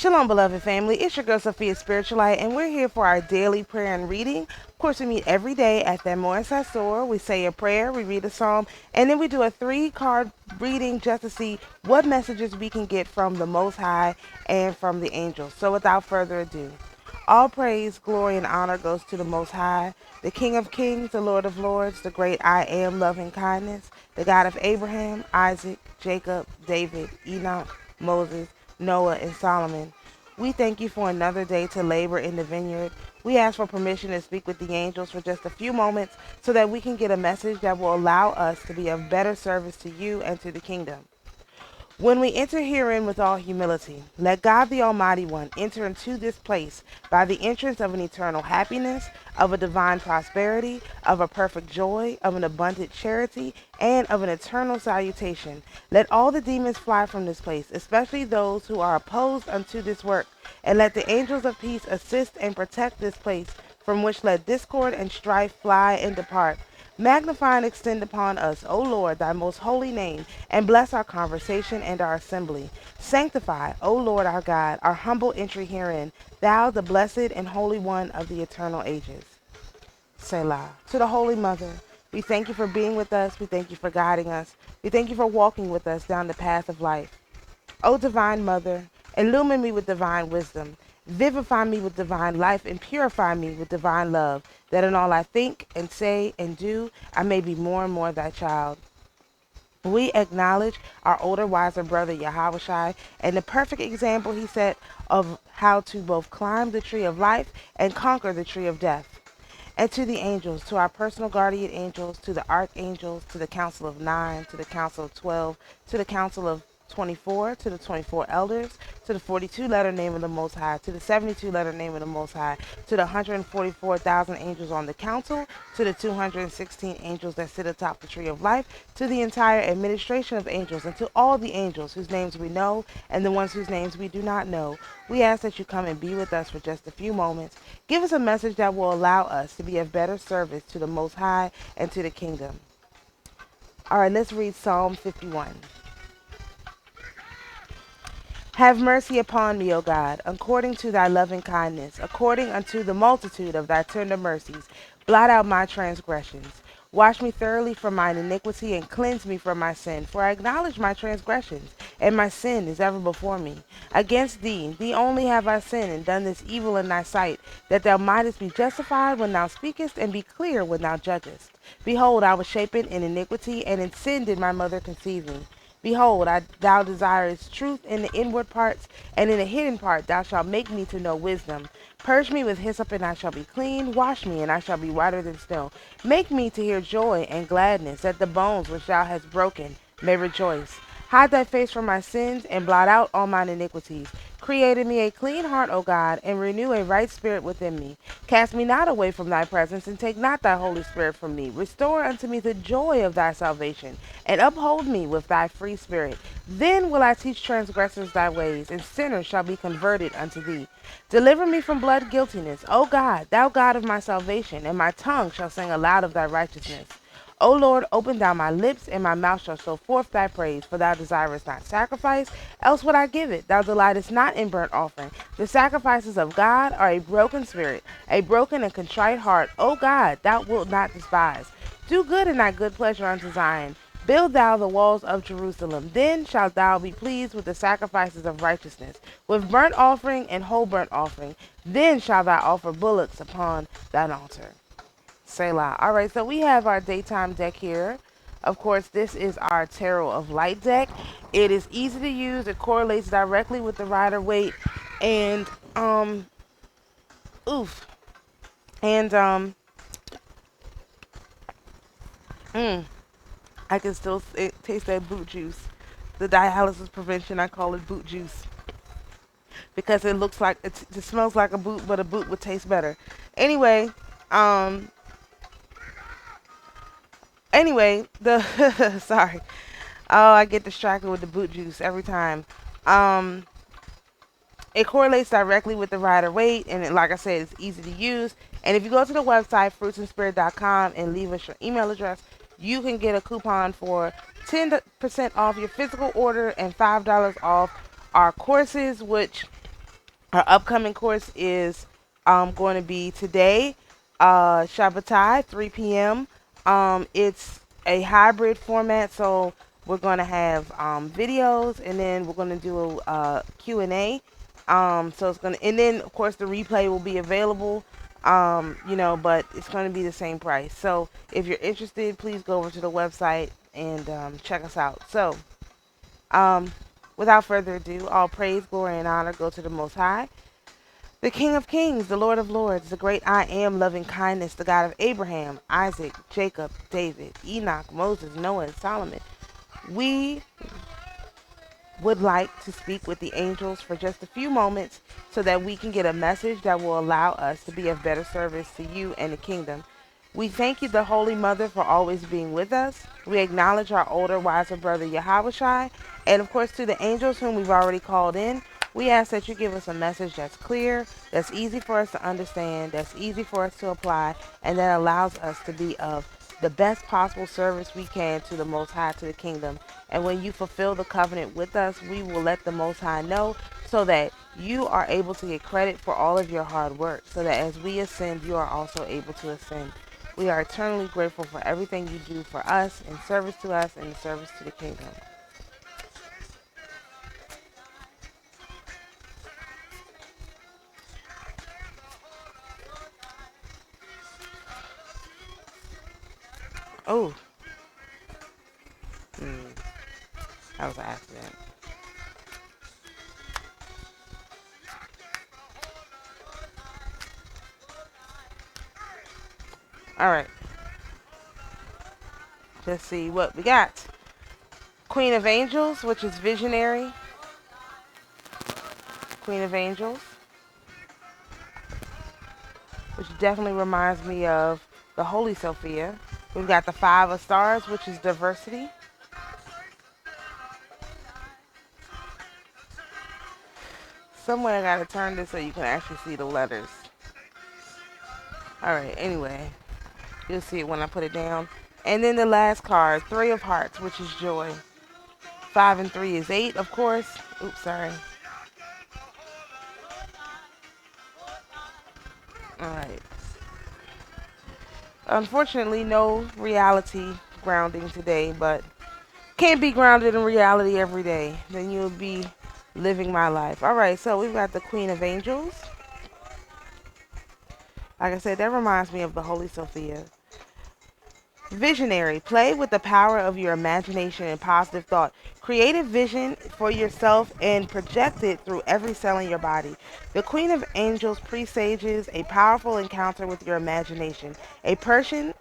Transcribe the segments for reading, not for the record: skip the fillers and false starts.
Shalom, beloved family. It's your girl Sophia Spiritualite, and we're here for our daily prayer and reading. Of course, we meet every day at Thamur. We say a prayer, we read a psalm, and then we do a 3-card reading just to see what messages we can get from the Most High and from the angels. So without further ado, all praise, glory, and honor goes to the Most High, the King of Kings, the Lord of Lords, the great I Am, loving kindness, the God of Abraham, Isaac, Jacob, David, Enoch, Moses, Noah, and Solomon. We thank you for another day to labor in the vineyard. We ask for permission to speak with the angels for just a few moments so that we can get a message that will allow us to be of better service to you and to the kingdom. When we enter herein with all humility, let God the Almighty One enter into this place by the entrance of an eternal happiness, of a divine prosperity, of a perfect joy, of an abundant charity, and of an eternal salutation. Let all the demons fly from this place, especially those who are opposed unto this work, and let the angels of peace assist and protect this place, from which let discord and strife fly and depart. Magnify and extend upon us, O Lord, thy most holy name, and bless our conversation and our assembly. Sanctify, O Lord our God, our humble entry herein, thou the blessed and holy one of the eternal ages. Selah. To the Holy Mother, we thank you for being with us. We thank you for guiding us. We thank you for walking with us down the path of life. O Divine Mother, illumine me with divine wisdom. Vivify me with divine life and purify me with divine love, that in all I think and say and do, I may be more and more thy child. We acknowledge our older, wiser brother Yahushai and the perfect example he set of how to both climb the tree of life and conquer the tree of death. And to the angels, to our personal guardian angels, to the archangels, to the council of 9, to the council of 12, to the council of 24, to the 24 elders, to the 42-letter name of the Most High, to the 72-letter name of the Most High, to the 144,000 angels on the council, to the 216 angels that sit atop the tree of life, to the entire administration of angels, and to all the angels whose names we know and the ones whose names we do not know. We ask that you come and be with us for just a few moments. Give us a message that will allow us to be of better service to the Most High and to the kingdom. All right, let's read Psalm 51. Have mercy upon me, O God, according to thy loving kindness, according unto the multitude of thy tender mercies. Blot out my transgressions. Wash me thoroughly from mine iniquity, and cleanse me from my sin. For I acknowledge my transgressions, and my sin is ever before me. Against thee only have I sinned, and done this evil in thy sight, that thou mightest be justified when thou speakest, and be clear when thou judgest. Behold, I was shapen in iniquity, and in sin did my mother conceive me. Behold, thou desirest truth in the inward parts, and in the hidden part thou shalt make me to know wisdom. Purge me with hyssop, and I shall be clean. Wash me, and I shall be whiter than snow. Make me to hear joy and gladness, that the bones which thou hast broken may rejoice. Hide thy face from my sins, and blot out all mine iniquities. Create in me a clean heart, O God, and renew a right spirit within me. Cast me not away from thy presence, and take not thy Holy Spirit from me. Restore unto me the joy of thy salvation, and uphold me with thy free spirit. Then will I teach transgressors thy ways, and sinners shall be converted unto thee. Deliver me from blood guiltiness, O God, thou God of my salvation, and my tongue shall sing aloud of thy righteousness. O Lord, open thou my lips, and my mouth shall show forth thy praise. For thou desirest not sacrifice, else would I give it. Thou delightest not in burnt offering. The sacrifices of God are a broken spirit, a broken and contrite heart. O God, thou wilt not despise. Do good in thy good pleasure unto Zion. Build thou the walls of Jerusalem. Then shalt thou be pleased with the sacrifices of righteousness, with burnt offering and whole burnt offering. Then shalt thou offer bullocks upon thine altar. Selah. All right, so we have our daytime deck here. Of course, this is our Tarot of Light deck. It is easy to use. It correlates directly with the Rider Waite, and oof, and I can still taste that boot juice. The dialysis prevention, I call it boot juice, because it looks like it smells like a boot, but a boot would taste better. Anyway, the sorry. Oh, I get distracted with the boot juice every time. It correlates directly with the Rider Waite, and like I said, it's easy to use. And if you go to the website fruitsandspirit.com and leave us your email address, you can get a coupon for 10% off your physical order and $5 off our courses, which Our upcoming course is going to be today, Shabbatai, 3 p.m. It's a hybrid format, so we're going to have videos, and then we're going to do a Q&A. So it's going to, and then of course the replay will be available. But it's going to be the same price. So if you're interested, please go over to the website and check us out. So, um, without further ado, all praise, glory, and honor go to the Most High, the King of Kings, the Lord of Lords, the great I am, loving kindness, the God of Abraham, Isaac, Jacob, David, Enoch, Moses, Noah, and Solomon. We would like to speak with the angels for just a few moments so that we can get a message that will allow us to be of better service to you and the kingdom. We thank you, the Holy Mother, for always being with us. We acknowledge our older, wiser brother Yahushai, and of course to the angels whom we've already called in. We ask that you give us a message that's clear, that's easy for us to understand, that's easy for us to apply, and that allows us to be of the best possible service we can to the Most High, to the kingdom. And when you fulfill the covenant with us, we will let the Most High know so that you are able to get credit for all of your hard work, so that as we ascend, you are also able to ascend. We are eternally grateful for everything you do for us, in service to us, and in service to the kingdom. Oh, that was an accident. All right, let's see what we got. Queen of Angels, which is visionary. Queen of Angels, which definitely reminds me of the Holy Sophia. We've got the Five of Stars, which is diversity. Somewhere I gotta turn this so you can actually see the letters. Alright, anyway. You'll see it when I put it down. And then the last card, Three of Hearts, which is joy. 5 and 3 is 8, of course. Oops, sorry. Alright. Unfortunately, no reality grounding today, but can't be grounded in reality every day. Then you'll be living my life. Alright, so we've got the Queen of Angels. Like I said, that reminds me of the Holy Sophia. Visionary. Play with the power of your imagination and positive thought. Create a vision for yourself and project it through every cell in your body. The Queen of Angels presages a powerful encounter with your imagination. A person,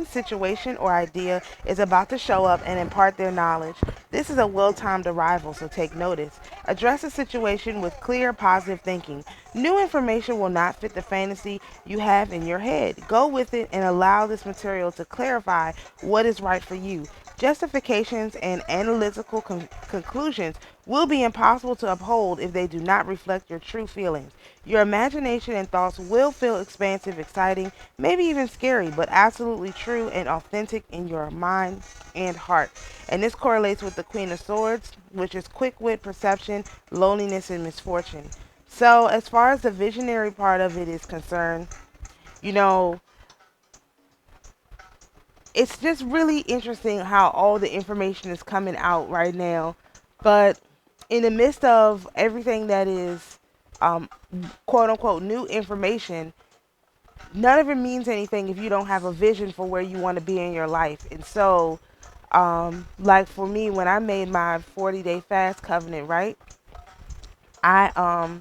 situation, or idea is about to show up and impart their knowledge. This is a well-timed arrival, so take notice. Address a situation with clear, positive thinking. New information will not fit the fantasy you have in your head. Go with it and allow this material to clarify what is right for you. Justifications and analytical conclusions will be impossible to uphold if they do not reflect your true feelings. Your imagination and thoughts will feel expansive, exciting, maybe even scary, but absolutely true and authentic in your mind and heart. And this correlates with the Queen of Swords, which is quick wit, perception, loneliness, and misfortune. So, as far as the visionary part of it is concerned, you know, it's just really interesting how all the information is coming out right now. But in the midst of everything that is quote unquote new information, none of it means anything if you don't have a vision for where you want to be in your life. And so, like for me, when I made my 40-day fast covenant, right? I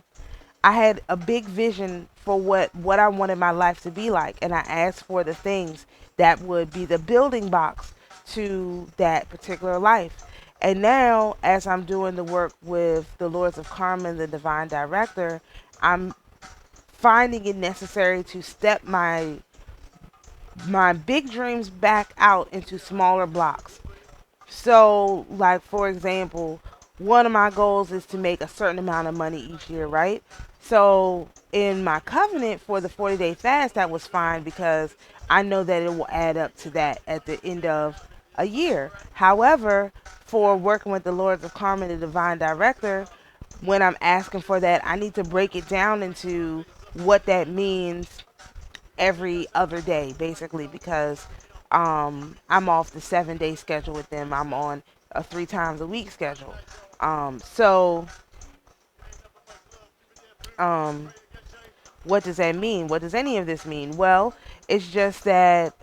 I had a big vision for what I wanted my life to be like, and I asked for the things that would be the building blocks to that particular life. And now, as I'm doing the work with the Lords of Karma and the Divine Director, I'm finding it necessary to step my big dreams back out into smaller blocks. So, like for example, one of my goals is to make a certain amount of money each year, right? So, in my covenant for the 40-day fast, that was fine because I know that it will add up to that at the end of a year. However, for working with the Lords of Karma, the Divine Director, when I'm asking for that, I need to break it down into what that means every other day, basically, because I'm off the 7 day schedule with them. I'm on a 3 times a week schedule. So um, what does that mean? What does any of this mean? Well, it's just that,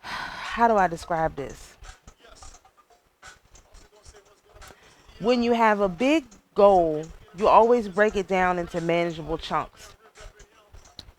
how do I describe this? When you have a big goal, you always break it down into manageable chunks.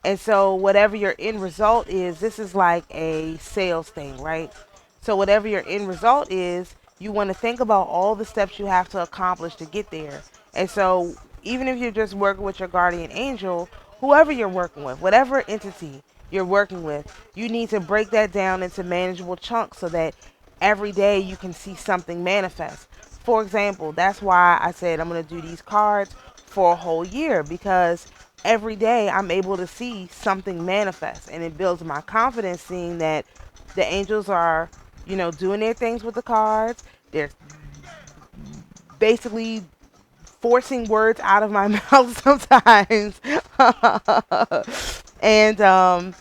And so whatever your end result is, this is like a sales thing, right? So whatever your end result is, you want to think about all the steps you have to accomplish to get there. And so even if you're just working with your guardian angel, whoever you're working with, whatever entity you're working with, you need to break that down into manageable chunks so that every day you can see something manifest. For example, that's why I said I'm going to do these cards for a whole year, because every day I'm able to see something manifest, and it builds my confidence seeing that the angels are, doing their things with the cards. They're basically forcing words out of my mouth sometimes. And I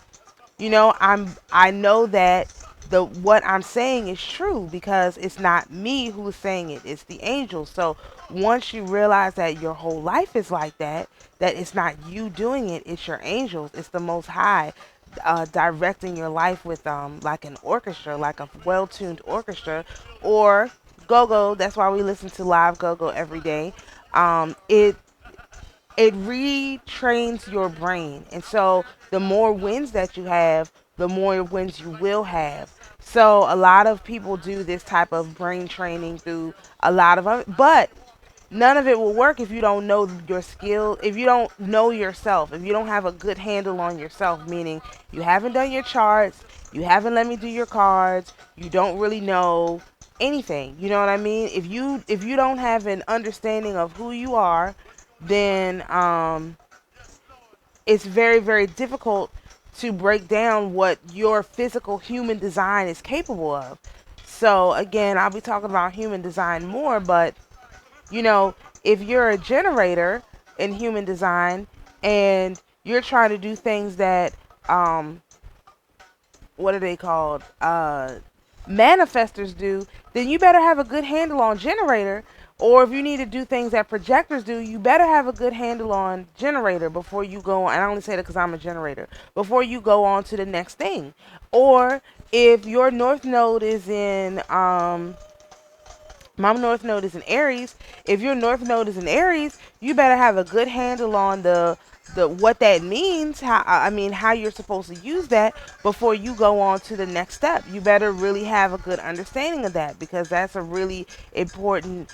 know that the what I'm saying is true because it's not me who's saying it, it's the angels. So once you realize that your whole life is like that, that it's not you doing it, it's your angels, it's the most high directing your life with like an orchestra, like a well-tuned orchestra, or go-go. That's why we listen to live go-go every day. It retrains your brain. And so the more wins that you have, the more wins you will have. So a lot of people do this type of brain training through a lot of other, but none of it will work if you don't know your skill, if you don't know yourself, if you don't have a good handle on yourself, meaning you haven't done your charts, you haven't let me do your cards, you don't really know anything. You know what I mean? If you don't have an understanding of who you are, then it's very, very difficult to break down what your physical human design is capable of. So again, I'll be talking about human design more, but you know, if you're a generator in human design and you're trying to do things that what are they called? Manifestors do, then you better have a good handle on generator. Or if you need to do things that projectors do, you better have a good handle on generator before you go on. And I only say that because I'm a generator. Before you go on to the next thing. Or if your north node is in my north node is in Aries. If your north node is in Aries, you better have a good handle on the what that means, how you're supposed to use that before you go on to the next step. You better really have a good understanding of that, because that's a really important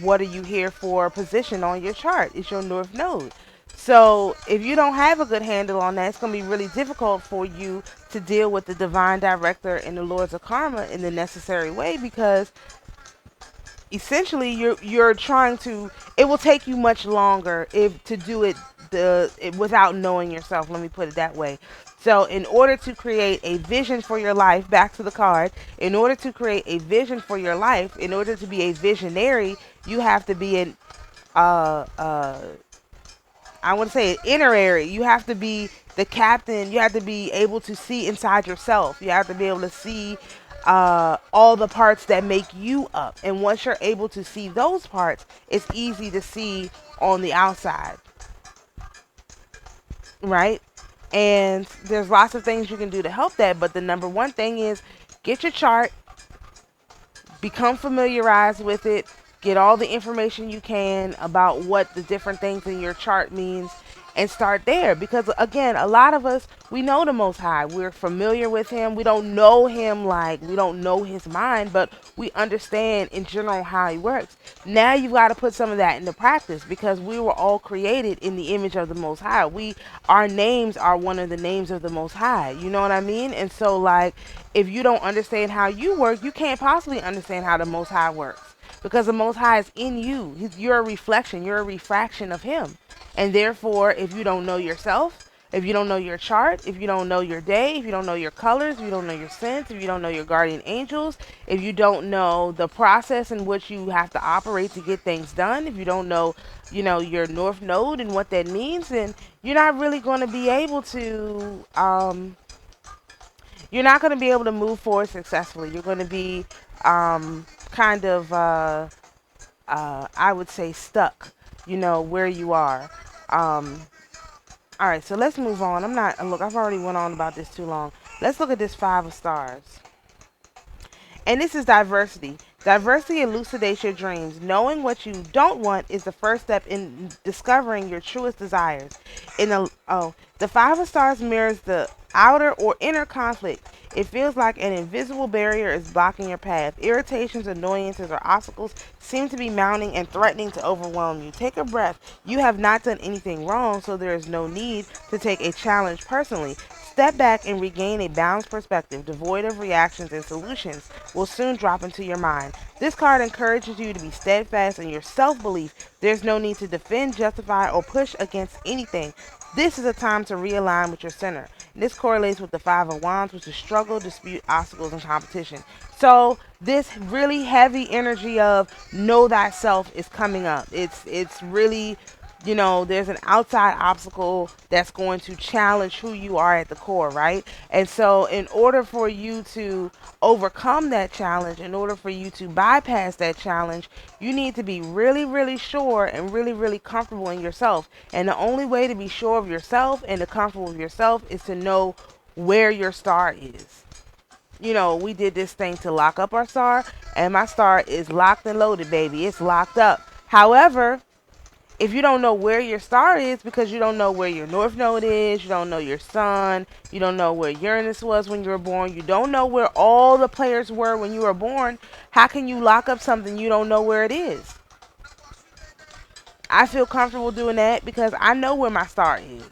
what are you here for position on your chart. It's your north node. So if you don't have a good handle on that, it's going to be really difficult for you to deal with the divine director and the lords of karma in the necessary way, because essentially you're trying to, it will take you much longer if to do it without knowing yourself, let me put it that way. So in order to create a vision for your life, back to the card, in order to create a vision for your life, in order to be a visionary, you have to be an uh uh I want to say an itinerary. You have to be the captain. You have to be able to see inside yourself. You have to be able to see all the parts that make you up. And once you're able to see those parts, it's easy to see on the outside, right? And there's lots of things you can do to help that. But the number one thing is get your chart, become familiarized with it, get all the information you can about what the different things in your chart means, and start there. Because again, a lot of us, we know the Most High, we're familiar with him, we don't know him, like we don't know his mind, but we understand in general how he works. Now you've got to put some of that into practice, because we were all created in the image of the Most High. Our names are one of the names of the Most High, you know what I mean? And so like, if you don't understand how you work, you can't possibly understand how the Most High works, because the Most High is in you. You're a reflection, you're a refraction of him. And therefore, if you don't know yourself, If you don't know your chart, if you don't know your day, if you don't know your colors, if you don't know your sense, if you don't know your guardian angels, if you don't know the process in which you have to operate to get things done, if you don't know, your north node and what that means, then you're not really going to be able to you're not going to be able to move forward successfully. You're going to be kind of I would say stuck, where you are. Um, all right, so let's move on. Look, I've already went on about this too long. Let's look at this 5 of stars. And this is diversity. Diversity elucidates your dreams. Knowing what you don't want is the first step in discovering your truest desires. The 5 of stars mirrors the outer or inner conflict. It feels like an invisible barrier is blocking your path. Irritations, annoyances, or obstacles seem to be mounting and threatening to overwhelm you. Take a breath. You have not done anything wrong, so there is no need to take a challenge personally. Step back and regain a balanced perspective, devoid of reactions and solutions will soon drop into your mind. This card encourages you to be steadfast in your self-belief. There's no need to defend, justify, or push against anything. This is a time to realign with your center. This correlates with the 5 of Wands, which is struggle, dispute, obstacles, and competition. So this really heavy energy of know thyself is coming up. It's really, there's an outside obstacle that's going to challenge who you are at the core, right? And so in order for you to overcome that challenge, in order for you to bypass that challenge, you need to be really, really sure and really, really comfortable in yourself. And the only way to be sure of yourself and to comfortable with yourself is to know where your star is. We did this thing to lock up our star, and my star is locked and loaded, baby. It's locked up. However, if you don't know where your star is because you don't know where your north node is, you don't know your sun, you don't know where Uranus was when you were born, you don't know where all the players were when you were born, how can you lock up something you don't know where it is? I feel comfortable doing that because I know where my star is.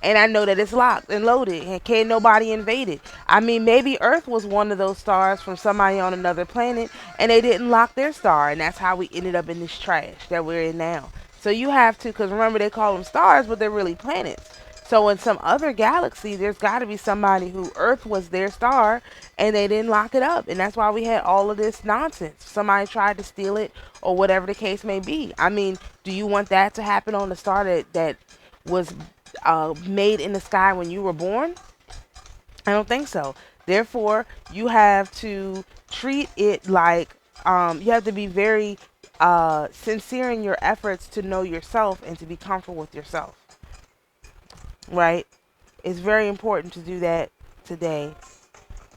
And I know that it's locked and loaded and can't nobody invade it. I mean, maybe Earth was one of those stars from somebody on another planet and they didn't lock their star. And that's how we ended up in this trash that we're in now. So you have to, because remember they call them stars, but they're really planets. So in some other galaxy, there's got to be somebody who Earth was their star and they didn't lock it up. And that's why we had all of this nonsense. Somebody tried to steal it or whatever the case may be. I mean, do you want that to happen on the star that was made in the sky when you were born? I don't think so. Therefore, you have to treat it like you have to be very sincere in your efforts to know yourself and to be comfortable with yourself. Right? It's very important to do that today.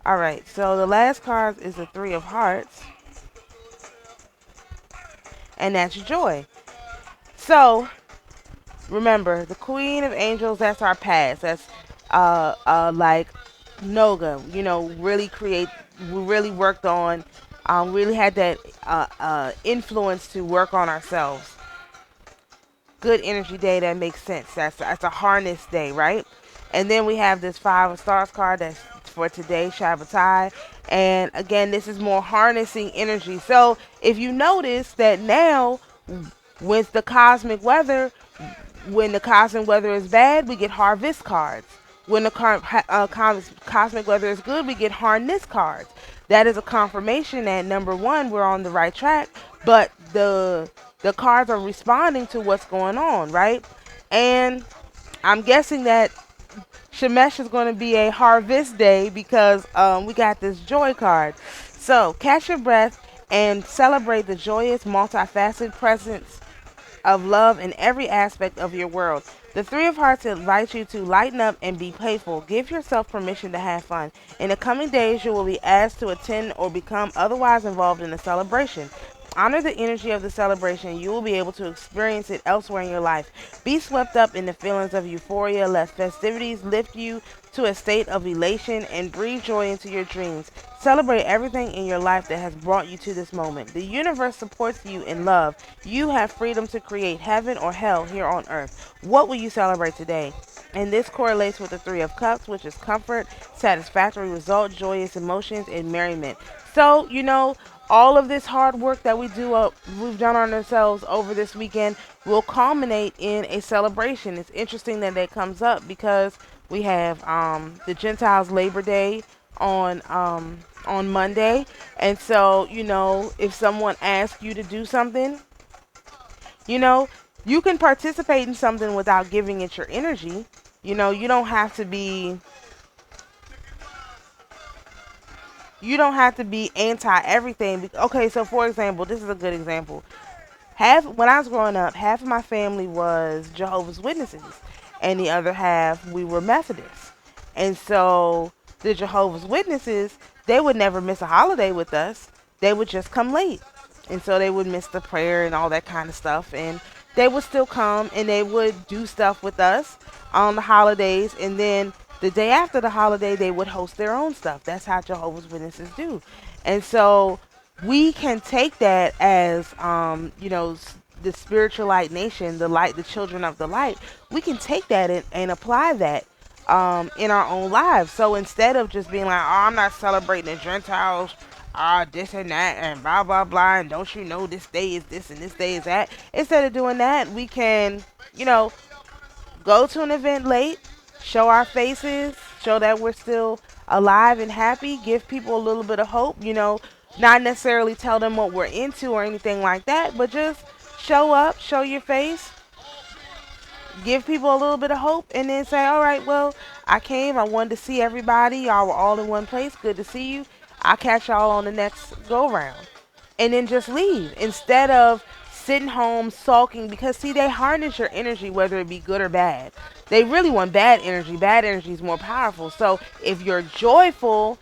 All right. So the last card is the 3 of Hearts, and that's joy. So remember, the Queen of Angels, that's our past. That's like Noga, we really worked on, really had that influence to work on ourselves. Good energy day that makes sense. That's a harness day, right? And then we have this 5 of Stars card that's for today, Shabbatai. And again, this is more harnessing energy. So if you notice that now with the cosmic weather, when the cosmic weather is bad, we get harvest cards. When the cosmic weather is good, we get harness cards. That is a confirmation that number one, we're on the right track, but the cards are responding to what's going on, right? And I'm guessing that Shemesh is going to be a harvest day because we got this joy card. So catch your breath and celebrate the joyous, multifaceted presence of love in every aspect of your world. The 3 of Hearts invites you to lighten up and be playful. Give yourself permission to have fun. In the coming days, you will be asked to attend or become otherwise involved in the celebration. Honor the energy of the celebration. You will be able to experience it elsewhere in your life. Be swept up in the feelings of euphoria. Let festivities lift you to a state of elation and breathe joy into your dreams. Celebrate everything in your life that has brought you to this moment. The universe supports you in love. You have freedom to create heaven or hell here on earth. What will you celebrate today? And this correlates with the 3 of Cups, which is comfort, satisfactory result, joyous emotions, and merriment. So, all of this hard work that we've done on ourselves over this weekend will culminate in a celebration. It's interesting that that comes up because we have the Gentiles Labor Day on Monday, and so if someone asks you to do something, you know you can participate in something without giving it your energy. You don't have to be anti everything. Okay, so for example, this is a good example. Half When I was growing up, half of my family was Jehovah's Witnesses, and the other half we were Methodists. And so the Jehovah's Witnesses, they would never miss a holiday with us. They would just come late, and so they would miss the prayer and all that kind of stuff. And they would still come and they would do stuff with us on the holidays, and then the day after the holiday they would host their own stuff. That's how Jehovah's Witnesses do. And so we can take that as the spiritualite nation, the light, the children of the light. We can take that and apply that in our own lives. So instead of just being like, oh, I'm not celebrating the Gentiles, this and that and blah blah blah, and don't you know this day is this and this day is that, instead of doing that, we can go to an event late, show our faces, show that we're still alive and happy, give people a little bit of hope, not necessarily tell them what we're into or anything like that, but just show up, show your face, give people a little bit of hope, and then say, all right, well, I came, I wanted to see everybody, y'all were all in one place, good to see you, I'll catch y'all on the next go round. And then just leave instead of sitting home sulking, because see, they harness your energy whether it be good or bad. They really want bad energy. Bad energy is more powerful. So if you're joyful,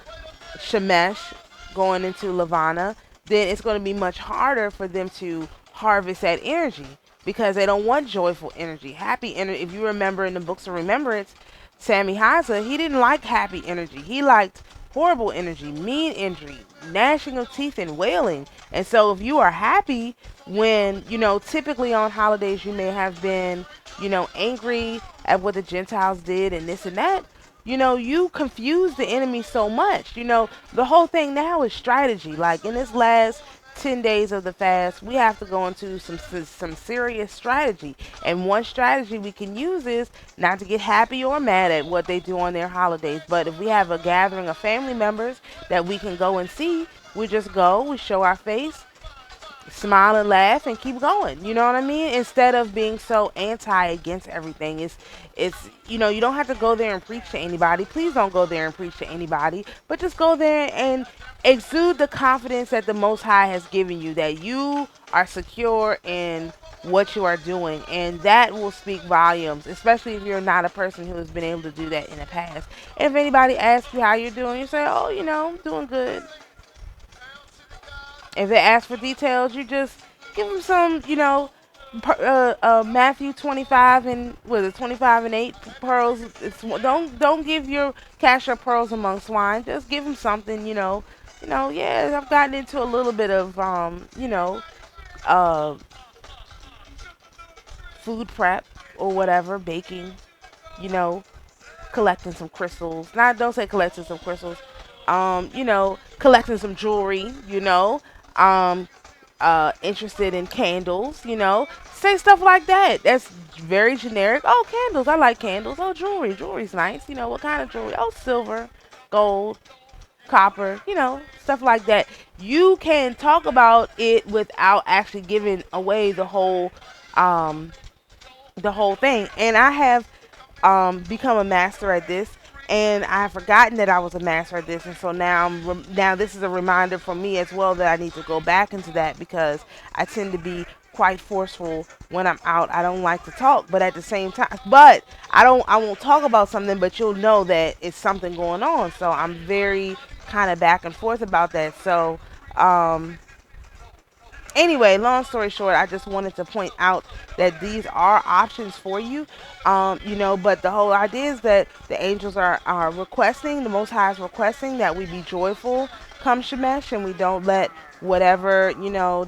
Shemesh, going into Lavana, then it's going to be much harder for them to harvest that energy, because they don't want joyful energy, happy energy. If you remember in the books of remembrance, Sammy Haza, he didn't like happy energy. He liked horrible energy, mean energy, gnashing of teeth and wailing. And so if you are happy when, typically on holidays you may have been, angry at what the Gentiles did and this and that, you confuse the enemy so much. The whole thing now is strategy. Like in this last 10 days of the fast, we have to go into some serious strategy. And one strategy we can use is not to get happy or mad at what they do on their holidays. But if we have a gathering of family members that we can go and see, we just go, we show our face, smile and laugh and keep going. You know what I mean? Instead of being so anti against everything. It's you don't have to go there and preach to anybody. Please don't go there and preach to anybody, but just go there and exude the confidence that the Most High has given you, that you are secure in what you are doing, and that will speak volumes, especially if you're not a person who has been able to do that in the past. And if anybody asks you how you're doing, you say, oh, I'm doing good. If they ask for details, you just give them some, Matthew 25 and 25 and 8 pearls. Don't give your cash or pearls among swine. Just give them something, Yeah, I've gotten into a little bit of, uh, food prep or whatever, baking, you know, collecting some crystals. Not don't say collecting some crystals. Collecting some jewelry, um, interested in candles, say stuff like that. That's very generic. Oh, candles, I like candles. Oh, jewelry's nice. What kind of jewelry? Oh, silver, gold, copper, stuff like that. You can talk about it without actually giving away um, the whole thing. And I have become a master at this, and I have forgotten that I was a master at this, and so now this is a reminder for me as well that I need to go back into that, because I tend to be quite forceful when I'm out. I don't like to talk, but at the same time, but I won't talk about something, but you'll know that it's something going on. So I'm very kind of back and forth about that. So anyway, long story short, I just wanted to point out that these are options for you. But the whole idea is that the angels are requesting, the Most High is requesting that we be joyful come Shemesh, and we don't let whatever,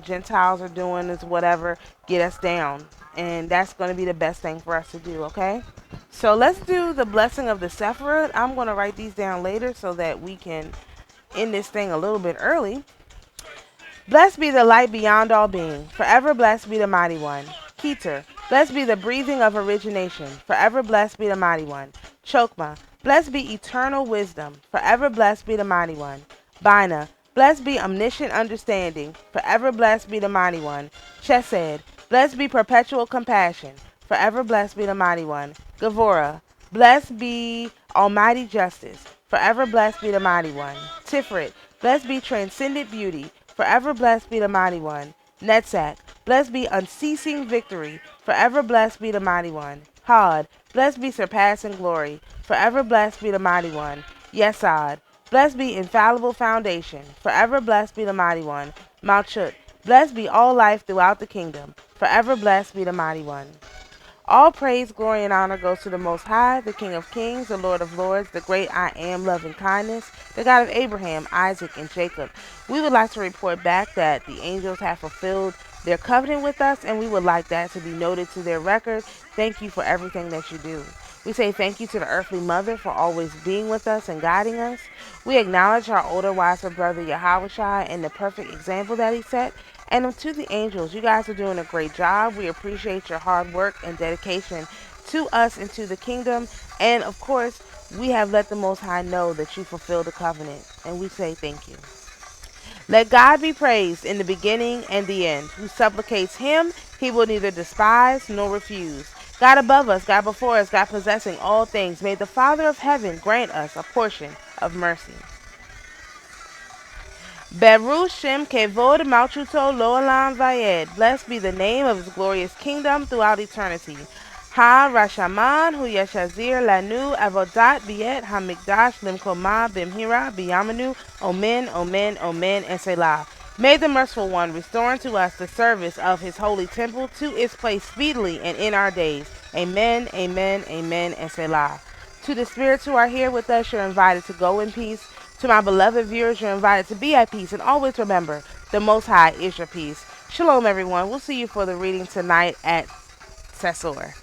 Gentiles are doing is whatever get us down. And that's going to be the best thing for us to do, okay? So let's do the blessing of the Sephiroth. I'm going to write these down later so that we can end this thing a little bit early. Blessed be the light beyond all being. Forever blessed be the mighty one. Keter. Blessed be the breathing of origination. Forever blessed be the mighty one. Chokma. Blessed be eternal wisdom. Forever blessed be the mighty one. Bina. Blessed be omniscient understanding. Forever blessed be the mighty one. Chesed. Blessed be perpetual compassion. Forever blessed be the mighty one. Gavora. Blessed be almighty justice. Forever blessed be the mighty one. Tiferet. Blessed be transcendent beauty. Forever blessed be the mighty one. Netzach. Blessed be unceasing victory. Forever blessed be the mighty one. Hod. Blessed be surpassing glory. Forever blessed be the mighty one. Yesod. Blessed be infallible foundation. Forever blessed be the mighty one. Malchut. Blessed be all life throughout the kingdom. Forever blessed be the mighty one. All praise, glory, and honor goes to the Most High, the King of Kings, the Lord of Lords, the great I Am, loving kindness, the God of Abraham, Isaac, and Jacob. We would like to report back that the angels have fulfilled their covenant with us, and we would like that to be noted to their record. Thank you for everything that you do. We say thank you to the earthly mother for always being with us and guiding us. We acknowledge our older, wiser brother Yahushua and the perfect example that he set. And to the angels, you guys are doing a great job. We appreciate your hard work and dedication to us and to the kingdom. And of course, we have let the Most High know that you fulfilled the covenant. And we say thank you. Let God be praised in the beginning and the end. Who supplicates him, he will neither despise nor refuse. God above us, God before us, God possessing all things. May the Father of heaven grant us a portion of mercy. Beru Shem Kevod Malchuto Lo'olam Vayed. Blessed be the name of his glorious kingdom throughout eternity. Ha Rashaman Hu Yeshazir Lanu Avodat Biet Hamikdash Limkoma Bimhira Biyamanu Omen Omen Omen and Selah. May the merciful one restore unto us the service of his holy temple to its place speedily and in our days. Amen, amen, amen, and Selah. To the spirits who are here with us, you're invited to go in peace. To my beloved viewers, you're invited to be at peace. And always remember, the Most High is your peace. Shalom, everyone. We'll see you for the reading tonight at Sesor.